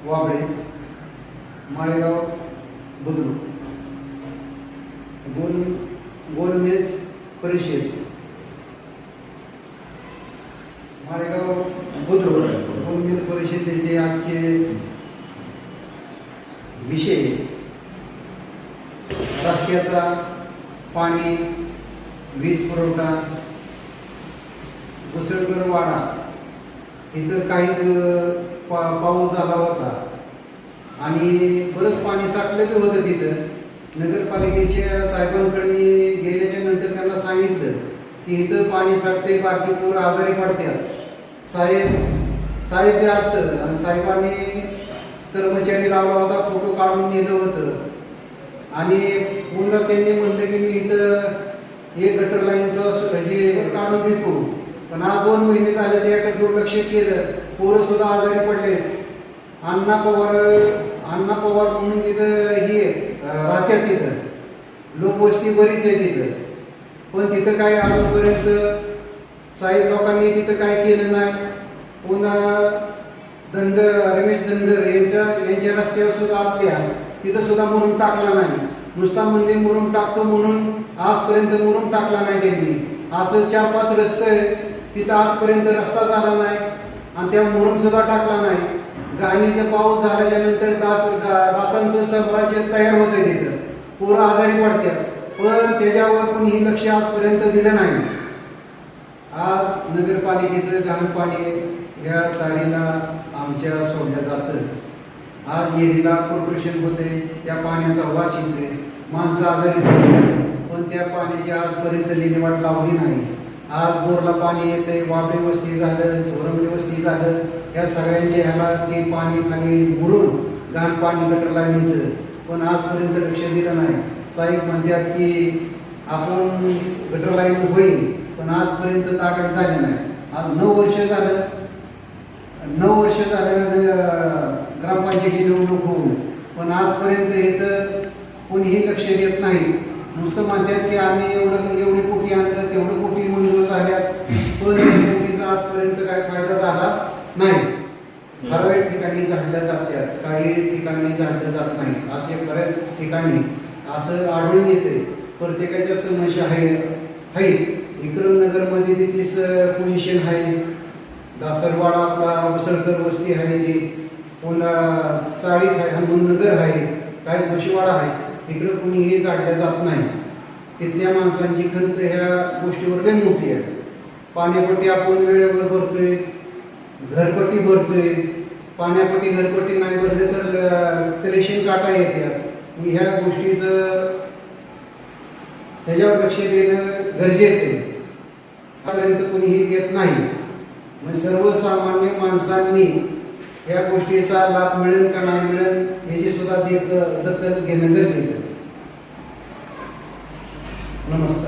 वाबळे, माळेगाव बुद्रुक, गोलमेज परिषद, माळेगाव बुद्रुक गोलमेज परिषदेचे आजचे विषय रस्त्याचा, पाणी, वीज पुरवठा, घुसळकर वाडा इथं काही पाऊस झाला होता आणि बरंच पाणी साठलेलं होतं तिथं. नगरपालिकेच्या साहेबांकडे मी गेल्याच्या नंतर त्यांना सांगितलं की इथं पाणी साठते, बाकी पोरं आजारी पडतात. साहेब बी असतं आणि साहेबांनी कर्मचारी लावला होता, फोटो काढून नेलं होतं आणि पुन्हा त्यांनी म्हणलं की मी इथं एक गटर लाईनचं हे काढून देतो. पण आज 2 महिने झाले त्याकडे दुर्लक्ष केलं, पोरं सुद्धा आजारी पडले. अण्णा पवार म्हणून तिथं हे राहत्यात, तिथं लोकवस्ती बरीच आहे तिथं, पण तिथं काय अजूनपर्यंत साहेब लोकांनी तिथं काय केलं नाही. पुन्हा रमेश धनगर यांच्या रस्त्यावर सुद्धा आतल्या तिथं सुद्धा मुरुम टाकला नाही. नुसता म्हणजे मुरुम टाकतो म्हणून आजपर्यंत मुरुम टाकला नाही त्यांनी. असं 4-5 रस्ते तिथं आजपर्यंत रस्ता झाला नाही आणि त्या मुरुम सुद्धा टाकला नाही. गाणीचा पाऊस झाल्याच्या नंतर डासांचं साम्राज्य तयार होतंय, तिथं पोरं आजारी पडतात, पण त्याच्यावर कोणीही लक्ष आजपर्यंत दिलं नाही. आज नगरपालिकेचं घाण पाणी ह्या चाळीला आमच्या सोडलं जातं. आज येरीला कॉर्पोरेशन होते, त्या पाण्याचा वास येतोय, माणसं आजारी पडतात, पण त्या पाण्याची आजपर्यंत विल्हेवाट लावली नाही. आज बोरला पाणी येते, वाबळे वस्ती झालं, धोरंबडी वस्ती झालं, या सगळ्यांच्या ह्याला ते पाणी खाली मुरून घाण पाणी गटर लाईनीचं, पण आजपर्यंत लक्ष दिलं नाही. साहेब म्हणतात की आपण गटर लाईन होईल, पण आजपर्यंत ताकद झाली नाही. आज 9 वर्ष झालं ग्रामपंचायतीची निवडणूक होऊन, पण आजपर्यंत इथं कोणीही लक्ष देत नाही. नुसतं म्हणतात की आम्ही एवढे कोटी आणलं, तेवढं कोटी मंजूर झाल्या, पण कोटीचा आजपर्यंत काय फायदा झाला नाही. ठराविक ठिकाणी झाडल्या जातात, काही ठिकाणी झाडलं जात नाही. असे बऱ्याच ठिकाणी असं आढळून येते. प्रत्येकाच्या समस्या आहेत. विक्रमनगरमध्ये 30 पोझिशन आहे. दासरवाडा आपला मुसळकर वस्ती आहे, ती पुन्हा चाळीत आहे, हनुमाननगर आहे, काही गोशीवाडा आहे. इकडं कुणीही झाडल्या जात नाही. तिथल्या माणसांची खंत ह्या गोष्टीवर लई मोठी आहे. पाण्यापट्टी आपण वेळेवर भरतोय, घरपट्टी भरतोय. पाण्यापट्टी घरपट्टी नाही भरले तर कलेक्शन काटा येतात. ह्या गोष्टीचं त्याच्यावर लक्ष देणं गरजेचं आहे. आतापर्यंत कोणीही देत नाही. म्हणजे सर्वसामान्य माणसांनी या गोष्टीचा लाभ मिळेल का नाही मिळेल याची सुद्धा दखल घेणं गरजेचं आहे. नमस्कार.